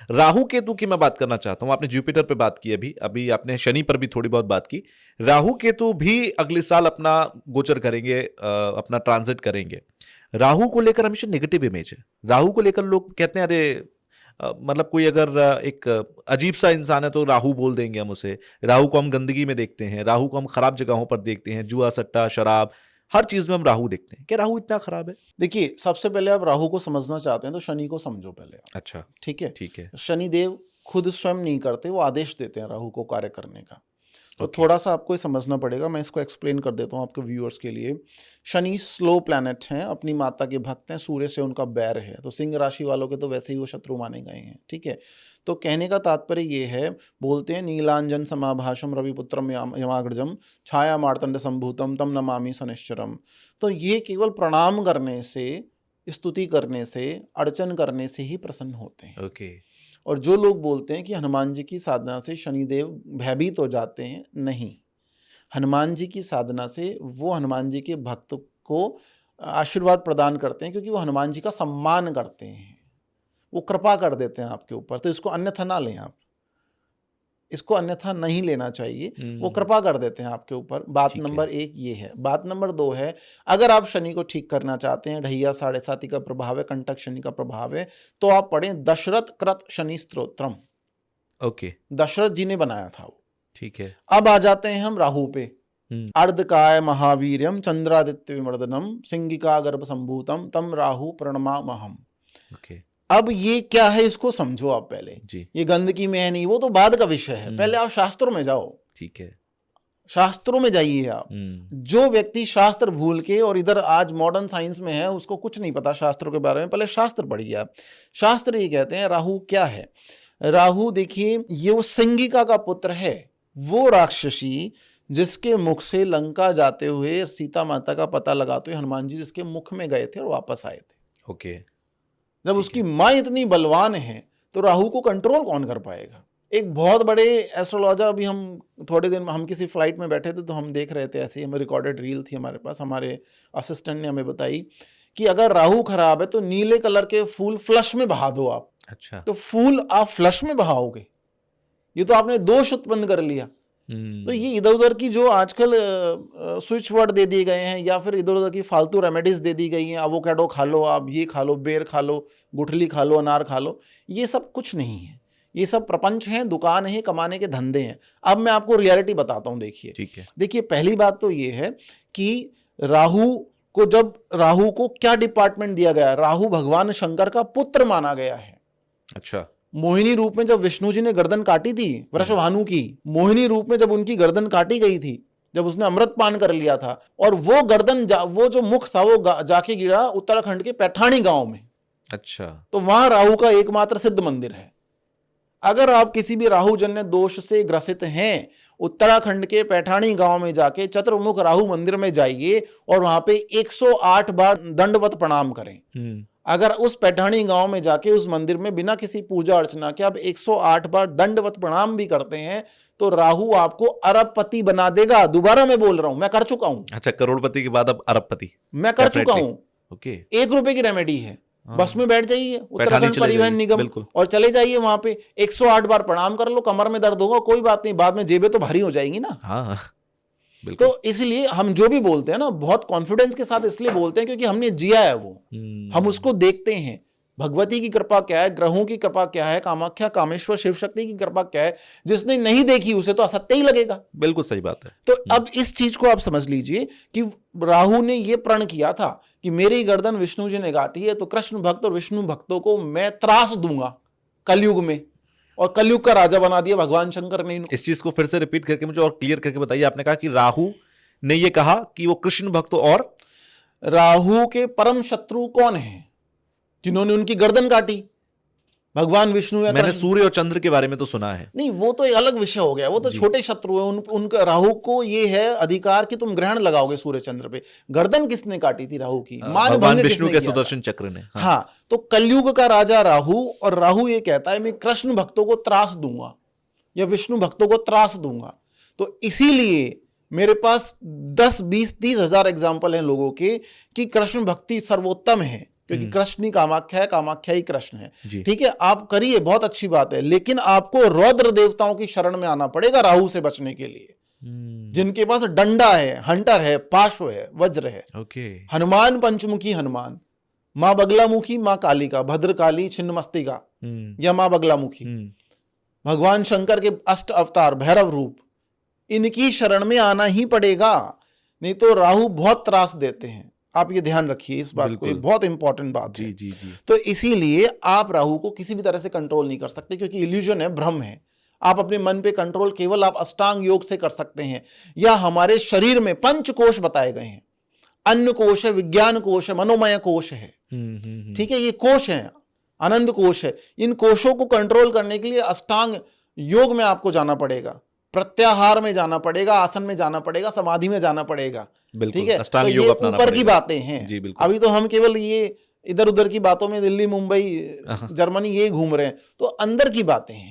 राहु केतु की मैं बात करना चाहता हूं। आपने जुपिटर पे बात की, अभी अभी आपने शनि पर भी थोड़ी बहुत बात की। राहु केतु भी अगले साल अपना गोचर करेंगे, अपना ट्रांजिट करेंगे। राहु को लेकर हमेशा नेगेटिव इमेज है। राहु को लेकर लोग कहते हैं अरे मतलब कोई अगर एक अजीब सा इंसान है तो राहु बोल देंगे हम उसे। राहु को हम गंदगी में देखते हैं, राहु को हम खराब जगहों पर देखते हैं, जुआ सट्टा शराब हर चीज में हम राहु देखते हैं। क्या राहु इतना खराब है? देखिए, सबसे पहले आप राहु को समझना चाहते हैं तो शनि को समझो पहले आप। अच्छा, ठीक है। ठीक है। शनिदेव खुद स्वयं नहीं करते, वो आदेश देते हैं राहु को कार्य करने का। तो ओके। थोड़ा सा आपको ये समझना पड़ेगा, मैं इसको एक्सप्लेन कर देता हूँ आपके व्यूअर्स के लिए। शनि स्लो प्लैनेट हैं, अपनी माता के भक्त हैं, सूर्य से उनका बैर है, तो सिंह राशि वालों के तो वैसे ही वो शत्रु माने गए हैं। ठीक है। तो कहने का तात्पर्य ये है, बोलते हैं नीलांजन समाभाषम रविपुत्रम यमाग्रजम छाया मार्तंड संभूतम तम नमामि शनिश्चरम। तो ये केवल प्रणाम करने से, स्तुति करने से, अर्चन करने से ही प्रसन्न होते हैं। ओके। और जो लोग बोलते हैं कि हनुमान जी की साधना से शनिदेव भयभीत हो जाते हैं, नहीं। हनुमान जी की साधना से वो हनुमान जी के भक्त को आशीर्वाद प्रदान करते हैं, क्योंकि वो हनुमान जी का सम्मान करते हैं, वो कृपा कर देते हैं आपके ऊपर। तो इसको अन्यथा ना लें आप, इसको अन्यथा नहीं लेना चाहिए। वो कृपा कर देते हैं आपके ऊपर। बात ठीक नंबर 1 ये है। बात नंबर 2 है, अगर आप शनि को ठीक करना चाहते हैं, ढैया 7.5 का प्रभाव है, कंटक शनि का प्रभाव है, तो आप पढ़ें दशरथ कृत शनि स्तोत्रम। ओके। दशरथ जी ने बनाया था वो। ठीक है। अब आ जाते हैं हम राहु पे। अर्धकाय महावीर्यम चंद्रादित्य विमर्दनम सिंगिका गर्भ संभूतम तम राहु प्रणमामहम। ओके। अब ये क्या है, इसको समझो आप पहले जी। ये गंदगी में है नहीं, वो तो बाद का विषय है। पहले आप शास्त्रों में जाओ। ठीक है। शास्त्रों में जाइए आप। जो व्यक्ति शास्त्र भूल के और इधर आज मॉडर्न साइंस में है, उसको कुछ नहीं पता शास्त्रों के बारे में, पहले शास्त्र पढ़िए आप। शास्त्र ये कहते हैं राहु क्या है। राहु देखिए, ये वो सिंगिका का पुत्र है, वो राक्षसी जिसके मुख से लंका जाते हुए सीता माता का पता लगाते हुए हनुमान जी जिसके मुख में गए थे और वापस आए थे। ओके। जब उसकी माँ इतनी बलवान है तो राहु को कंट्रोल कौन कर पाएगा। एक बहुत बड़े एस्ट्रोलॉजर, अभी हम थोड़े दिन हम किसी फ्लाइट में बैठे थे तो हम देख रहे थे, ऐसे ही हमें रिकॉर्डेड रील थी हमारे पास, हमारे असिस्टेंट ने हमें बताई कि अगर राहु खराब है तो नीले कलर के फूल फ्लश में बहा दो आप। अच्छा। तो फूल आप फ्लश में बहाओगे, ये तो आपने दोष उत्पन्न कर लिया। तो ये इधर उधर की जो आजकल स्विच वर्ड दे दिए गए हैं, या फिर इधर उधर की फालतू रेमेडीज दे दी गई हैं, अवोकाडो खा लो आप, ये खा लो, बेर खा लो, गुठली खा लो, अनार खा लो, ये सब कुछ नहीं है। ये सब प्रपंच हैं, दुकान है, कमाने के धंधे हैं। अब मैं आपको रियलिटी बताता हूं। देखिए, ठीक है। देखिए, पहली बात तो ये है कि राहु को, जब राहु को क्या डिपार्टमेंट दिया गया है, राहु भगवान शंकर का पुत्र माना गया है। अच्छा। मोहिनी रूप में जब विष्णु जी ने गर्दन काटी थी वृषभानु की, मोहिनी रूप में जब उनकी गर्दन काटी गई थी, जब उसने अमृत पान कर लिया था, और वो गर्दन वो जो मुख था वो जाके गिरा उत्तराखंड के पैठानी गांव में। अच्छा। तो वहां राहु का एकमात्र सिद्ध मंदिर है। अगर आप किसी भी राहुजन्य दोष से ग्रसित हैं, उत्तराखंड के पैठानी गांव में जाके चतुर्मुख राहु मंदिर में जाइए और वहां पे 108 बार दंडवत प्रणाम करें। अगर उस पैठानी गांव में जाके उस मंदिर में बिना किसी पूजा अर्चना के आप 108 बार दंडवत प्रणाम भी करते हैं तो राहु आपको अरबपति बना देगा। दोबारा मैं बोल रहा हूं, मैं कर चुका हूं। अच्छा, करोड़पति के बाद अब अरबपति। मैं कर चुका हूं। ओके। 1 रुपए की रेमेडी है। बस में बैठ जाइए उत्तराखंड परिवहन निगम और चले जाइए वहां पे, 108 बार प्रणाम कर लो। कमर में दर्द होगा कोई बात नहीं, बाद में जेबें तो भारी हो जाएंगी ना। हाँ, बिल्कुल। तो इसलिए हम जो भी बोलते हैं ना, बहुत कॉन्फिडेंस के साथ इसलिए बोलते हैं क्योंकि हमने जिया है वो। हम उसको देखते हैं, भगवती की कृपा क्या है, ग्रहों की कृपा क्या है, कामाख्या कामेश्वर शिव शक्ति की कृपा क्या है। जिसने नहीं देखी उसे तो असत्य ही लगेगा। बिल्कुल सही बात है। तो अब इस चीज को आप समझ लीजिए कि राहु ने यह प्रण किया था कि मेरी गर्दन विष्णु जी ने काटी है तो कृष्ण भक्त और विष्णु भक्तों को मैं त्रास दूंगा कलयुग में, और कलयुग का राजा बना दिया भगवान शंकर ने। इस चीज को फिर से रिपीट करके मुझे और क्लियर करके बताइए। आपने कहा कि राहु ने यह कहा कि वो कृष्ण भक्तों और राहु के परम शत्रु कौन है जिन्होंने उनकी गर्दन काटी? भगवान विष्णु या मैंने सूर्य और चंद्र के बारे में तो सुना है। नहीं, वो तो एक अलग विषय हो गया, वो तो छोटे शत्रु है। उनका राहु को ये है अधिकार कि तुम ग्रहण लगाओगे सूर्य चंद्र पे। गर्दन किसने काटी थी राहु की? भगवान विष्णु के सुदर्शन चक्र ने। हाँ, तो कलयुग का राजा राहु, और राहु ये कहता है मैं कृष्ण भक्तों को त्रास दूंगा या विष्णु भक्तों को त्रास दूंगा। तो इसीलिए मेरे पास 10, 20, 30 हजार एग्जाम्पल हैं लोगों के कि कृष्ण भक्ति सर्वोत्तम है, क्योंकि कृष्ण ही कामाख्या है, कामाख्या ही कृष्ण है। जी। ठीक है, आप करिए, बहुत अच्छी बात है, लेकिन आपको रौद्र देवताओं की शरण में आना पड़ेगा राहु से बचने के लिए, जिनके पास डंडा है, हंटर है, पाशव है, वज्र है। ओके। हनुमान पंचमुखी हनुमान, माँ बगलामुखी, माँ कालिका, भद्रकाली, छिन्नमस्तिका या माँ बगलामुखी, भगवान शंकर के अष्ट अवतार, भैरव रूप, इनकी शरण में आना ही पड़ेगा, नहीं तो राहु बहुत त्रास देते हैं। आप ये ध्यान रखिए इस बात को, ये बिल्कुल। बहुत इंपॉर्टेंट बात है। जी जी जी। तो इसीलिए आप राहु को किसी भी तरह से कंट्रोल नहीं कर सकते, क्योंकि इल्यूजन है, भ्रम है। आप अपने मन पे कंट्रोल केवल आप अष्टांग योग से कर सकते हैं, या हमारे शरीर में 5 कोश बताए गए हैं, अन्न कोश है, विज्ञान कोश है, मनोमय कोश है। ठीक है, ये कोश है, आनंद कोश है। इन कोशों को कंट्रोल करने के लिए अष्टांग योग में आपको जाना पड़ेगा, प्रत्याहार में जाना पड़ेगा, आसन में जाना पड़ेगा, समाधि में जाना पड़ेगा। बिल्कुल, ठीक है, अष्टांग तो योग ये अपनाना ऊपर की पड़ेगा। बातें हैं। जी बिल्कुल। अभी तो हम केवल ये इधर उधर की बातों में, दिल्ली, मुंबई, जर्मनी, ये घूम रहे हैं, तो अंदर की बातें हैं।